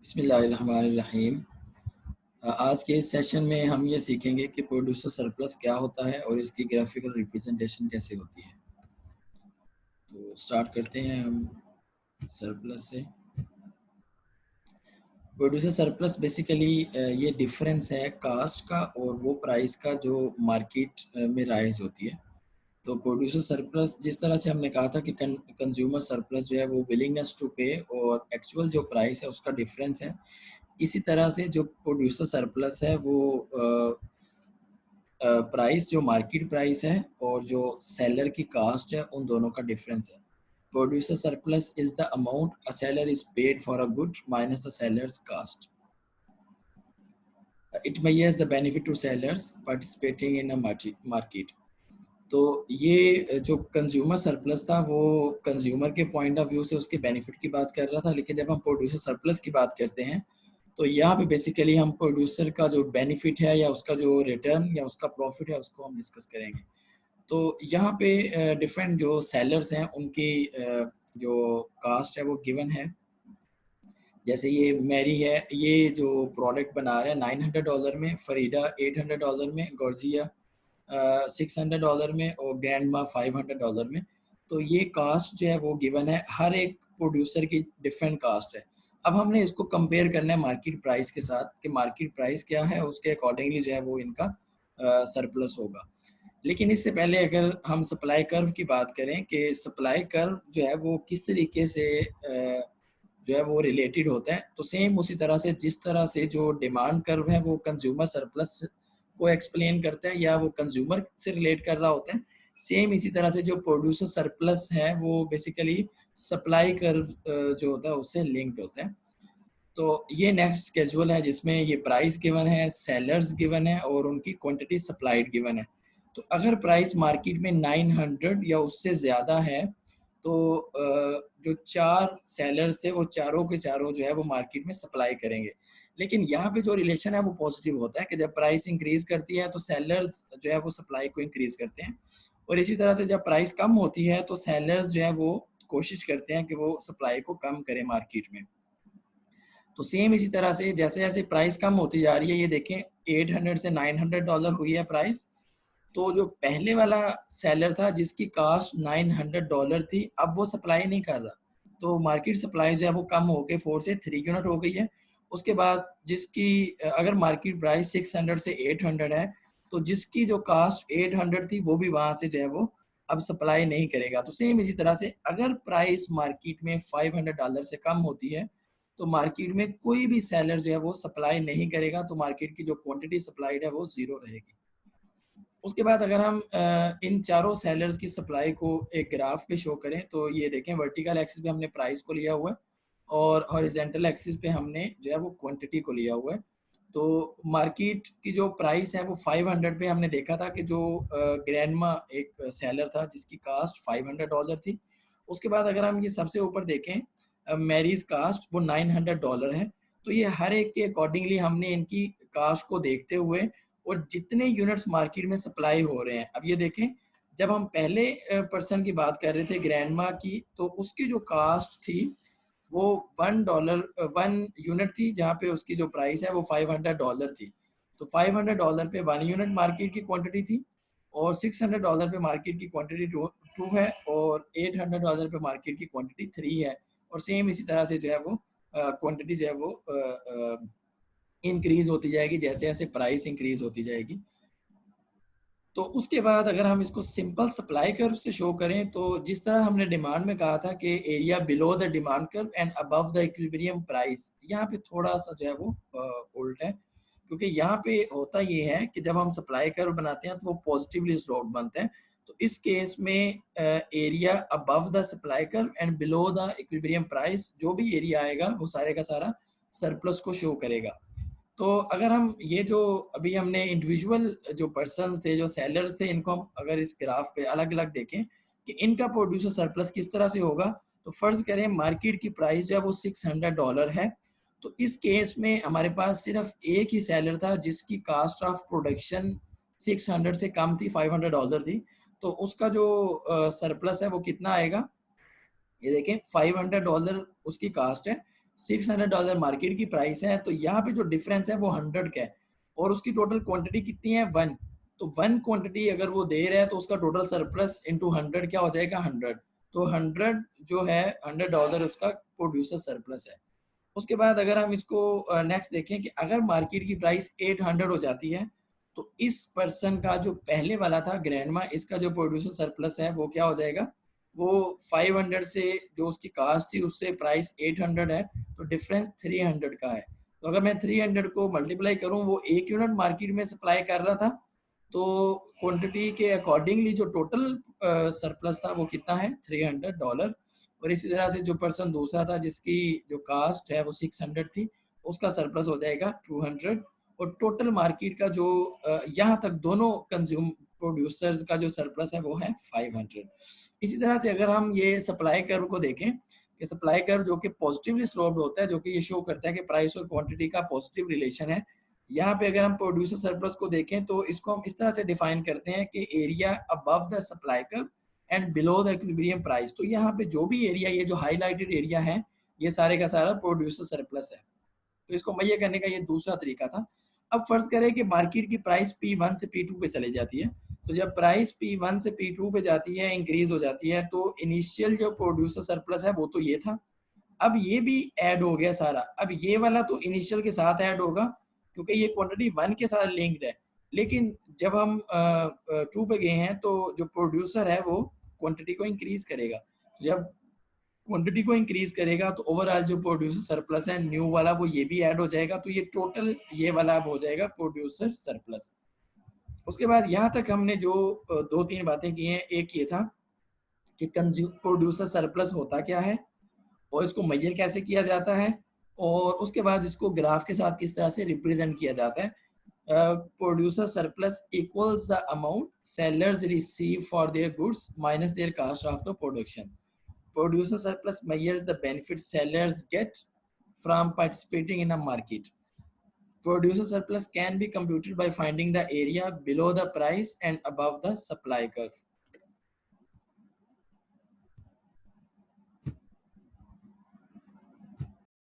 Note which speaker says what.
Speaker 1: बिस्मिल्लाहिर्रहमानिर्रहीम। आज के इस सेशन में हम ये सीखेंगे कि प्रोड्यूसर सरप्लस क्या होता है और इसकी ग्राफिकल रिप्रेजेंटेशन कैसे होती है। तो स्टार्ट करते हैं हम सरप्लस से। प्रोड्यूसर सरप्लस बेसिकली ये डिफरेंस है कास्ट का और वो प्राइस का जो मार्केट में राइज होती है। तो प्रोड्यूसर सरप्लस जिस तरह से हमने कहा था कि कंज्यूमर सरप्लस जो है वो विलिंगनेस टू पे और एक्चुअल जो प्राइस है उसका डिफरेंस है। इसी तरह से जो प्रोड्यूसर सरप्लस है वो प्राइस जो मार्केट प्राइस है और जो सेलर की कास्ट है उन दोनों का डिफरेंस है। Producer surplus is the amount a seller is paid for a good minus the seller's cost. It measures the benefit to sellers participating in a market. तो ये जो कंज्यूमर सरप्लस था वो कंज्यूमर के पॉइंट ऑफ व्यू से उसके benefit की बात कर रहा था, लेकिन जब हम प्रोड्यूसर सरप्लस की बात करते हैं तो यहाँ पे बेसिकली हम प्रोड्यूसर का जो बेनिफिट है या उसका जो रिटर्न या उसका प्रॉफिट है उसको हम डिस्कस करेंगे। तो यहाँ पे डिफरेंट जो सेलर्स हैं उनकी जो कास्ट है वो गिवन है। जैसे ये मैरी है, ये जो प्रोडक्ट बना रहा है $900 में, फरीदा $800 में, गॉर्जिया $600 में और ग्रैंड माँ $500 में। तो ये कास्ट जो है वो गिवन है, हर एक प्रोड्यूसर की डिफरेंट कास्ट है। अब हमने इसको कंपेयर करना है मार्केट प्राइस के साथ कि मार्केट प्राइस क्या है, उसके अकॉर्डिंगली जो है वो इनका सरप्लस होगा। लेकिन इससे पहले अगर हम सप्लाई कर्व की बात करें कि सप्लाई कर्व जो है वो किस तरीके से जो है वो रिलेटेड होता है, तो सेम उसी तरह से जिस तरह से जो डिमांड कर्व है वो कंज्यूमर सरप्लस को एक्सप्लेन करता है या वो कंज्यूमर से रिलेट कर रहा होता है, सेम इसी तरह से जो प्रोड्यूसर सरप्लस है वो बेसिकली सप्लाई कर्व जो होता है उससे लिंक्ड होता है। तो ये नेक्स्ट स्केजुअल है जिसमें ये प्राइस गिवन है, सेलर्स गिवन है और उनकी क्वांटिटी सप्लाइड गिवन है। तो अगर प्राइस मार्केट में 900 या उससे ज़्यादा है तो जो 4 सेलर्स थे वो चारों के चारों जो है वो मार्केट में सप्लाई करेंगे। लेकिन यहाँ पे जो रिलेशन है वो पॉजिटिव होता है कि जब प्राइस इंक्रीज करती है तो सेलर्स जो है वो सप्लाई को इंक्रीज करते हैं, और इसी तरह से जब प्राइस कम होती है तो सेलर्स जो है वो कोशिश करते हैं कि वो सप्लाई को कम करें मार्केट में। तो सेम इसी तरह से जैसे जैसे प्राइस कम होती जा रही है, ये देखें 800 से $900 हुई है प्राइस, तो जो पहले वाला सेलर था जिसकी कास्ट $900 थी अब वो सप्लाई नहीं कर रहा, तो मार्केट सप्लाई जो है वो कम होकर 4 से 3 यूनिट हो गई है। उसके बाद जिसकी अगर मार्केट प्राइस 600 से 800 है तो जिसकी जो कास्ट 800 थी वो भी वहां से जो है वो अब सप्लाई नहीं करेगा। तो सेम इसी तरह से अगर प्राइस मार्केट में $500 से कम होती है तो मार्केट में कोई भी सेलर जो है वो सप्लाई नहीं करेगा, तो मार्केट की जो क्वांटिटी सप्लाइड है वो जीरो रहेगी। उसके बाद अगर हम इन चारों सेलर्स की सप्लाई को एक ग्राफ पे शो करें तो ये देखें वर्टिकल एक्सिस पे हमने प्राइस को लिया हुआ है और हॉरिजॉन्टल एक्सिस पे हमने जो है वो क्वांटिटी को लिया हुआ है। तो मार्केट की जो प्राइस है वो 500 पे हमने देखा था कि जो ग्रैंडमा एक सेलर था जिसकी कास्ट $500 थी। उसके बाद अगर हम ये सबसे ऊपर देखें मैरीज कास्ट वो $900 है। तो ये हर एक के अकॉर्डिंगली हमने इनकी कास्ट को देखते हुए और जितने यूनिट्स मार्केट में सप्लाई हो रहे हैं, अब ये देखें जब हम पहले पर्सन की बात कर रहे थे ग्रैंडमा की, तो उसकी जो कास्ट थी वो $1 1 यूनिट थी, जहाँ पे उसकी जो प्राइस है वो $500 थी। तो $500 पे 1 यूनिट मार्केट की क्वांटिटी थी और $600 पे मार्केट की क्वांटिटी टू है और $800 पे मार्केट की क्वांटिटी 3 है। और सेम इसी तरह से जो है वो क्वांटिटी जो है वो इंक्रीज होती जाएगी जैसे जैसे प्राइस इंक्रीज होती जाएगी। तो उसके बाद अगर हम इसको सिंपल सप्लाई कर्व से शो करें तो जिस तरह हमने डिमांड में कहा था कि area below the demand curve and above the equilibrium price, यहाँ पे थोड़ा सा जो है वो उल्ट है, क्योंकि यहाँ पे होता ये है कि जब हम सप्लाई कर्व बनाते हैं तो वो पॉजिटिवली स्लोप बनते हैं। तो इस केस में area above the supply curve and below the equilibrium price, जो भी एरिया आएगा वो सारे का सारा सरप्लस को शो करेगा। तो अगर हम ये जो अभी हमने इंडिविजुअल जो पर्सन्स थे जो सेलर्स थे इनको हम अगर इस ग्राफ पे अलग अलग देखें कि इनका प्रोड्यूसर सरप्लस किस तरह से होगा, तो फर्ज करें मार्केट की प्राइस जो है वो $600 है। तो इस केस में हमारे पास सिर्फ एक ही सेलर था जिसकी कास्ट ऑफ प्रोडक्शन 600 से कम थी, $500 थी। तो उसका जो सरप्लस है वो कितना आएगा, ये देखें $500 उसकी कास्ट है $600 मार्केट की प्राइस है, तो यहाँ पे जो डिफरेंस है वो 100 का है और उसकी टोटल क्वांटिटी कितनी है 1। तो 1 क्वांटिटी अगर वो दे रहा है तो उसका टोटल सरप्लस इंटू 100 क्या हो जाएगा 100। तो 100 जो है $100 उसका प्रोड्यूसर सरप्लस है। उसके बाद अगर हम इसको नेक्स्ट देखें कि अगर मार्केट की प्राइस 800 हो जाती है तो इस पर्सन का जो पहले वाला था ग्रैंडमा, इसका जो प्रोड्यूसर सरप्लस है वो क्या हो जाएगा, वो 500 से जो उसकी कास्ट थी उससे प्राइस 800 है, तो डिफरेंस 300 का है। तो अगर मैं 300 को मल्टीप्लाई करूं, वो 1 यूनिट मार्केट में सप्लाई कर रहा था, तो क्वांटिटी के अकॉर्डिंगली जो टोटल सरप्लस था वो कितना है $300। और इसी तरह से जो पर्सन दूसरा था जिसकी जो कास्ट है वो 600 थी, उसका सरप्लस हो जाएगा 200। और टोटल मार्केट का जो यहाँ तक दोनों कंज्यूम प्रोड्यूसर्स का जो सरप्लस है वो है 500। इसी तरह से अगर हम ये सप्लाई कर्व को देखें कि सप्लाई कर्व जो कि पॉजिटिवली स्लोप्ड होता है, जो कि ये शो करता है कि प्राइस और क्वांटिटी का पॉजिटिव रिलेशन है। यहाँ पे अगर हम प्रोड्यूसर सरप्लस को देखें तो इसको हम इस तरह से डिफाइन करते हैं कि area above the supply curve and below the equilibrium price. तो यहाँ पे जो भी एरिया, ये जो हाईलाइटेड एरिया है, ये सारे का सारा प्रोड्यूसर सरप्लस है। तो इसको मुहैया करने का ये दूसरा तरीका था। अब फर्ज करें कि मार्केट की प्राइस P1 से P2 पे चली जाती है, तो जब प्राइस P1 से P2 पे जाती है, इंक्रीज हो जाती है, तो इनिशियल जो प्रोड्यूसर सरप्लस है वो तो ये था, अब ये भी ऐड हो गया सारा। अब ये वाला तो इनिशियल के साथ ऐड होगा क्योंकि ये क्वांटिटी 1 के साथ लिंक्ड है, लेकिन जब हम 2 पे गए हैं तो जो प्रोड्यूसर है वो क्वांटिटी को इंक्रीज करेगा। जब क्वांटिटी को इंक्रीज करेगा तो ओवरऑल जो प्रोड्यूसर सरप्लस है न्यू वाला वो ये भी ऐड हो जाएगा, तो ये टोटल ये वाला अब हो जाएगा प्रोड्यूसर सरप्लस। उसके बाद यहाँ तक हमने जो 2-3 बातें की हैं, एक ये था कि प्रोड्यूसर सरप्लस होता क्या है और इसको मेजर कैसे किया जाता है, और उसके बाद इसको ग्राफ के साथ किस तरह से रिप्रेजेंट किया जाता है। Producer surplus equals the amount sellers receive for their goods minus there cost of the production. Producer surplus measures the benefit sellers get from participating in a market. Producer surplus can be computed by finding the area below the price and above the supply curve.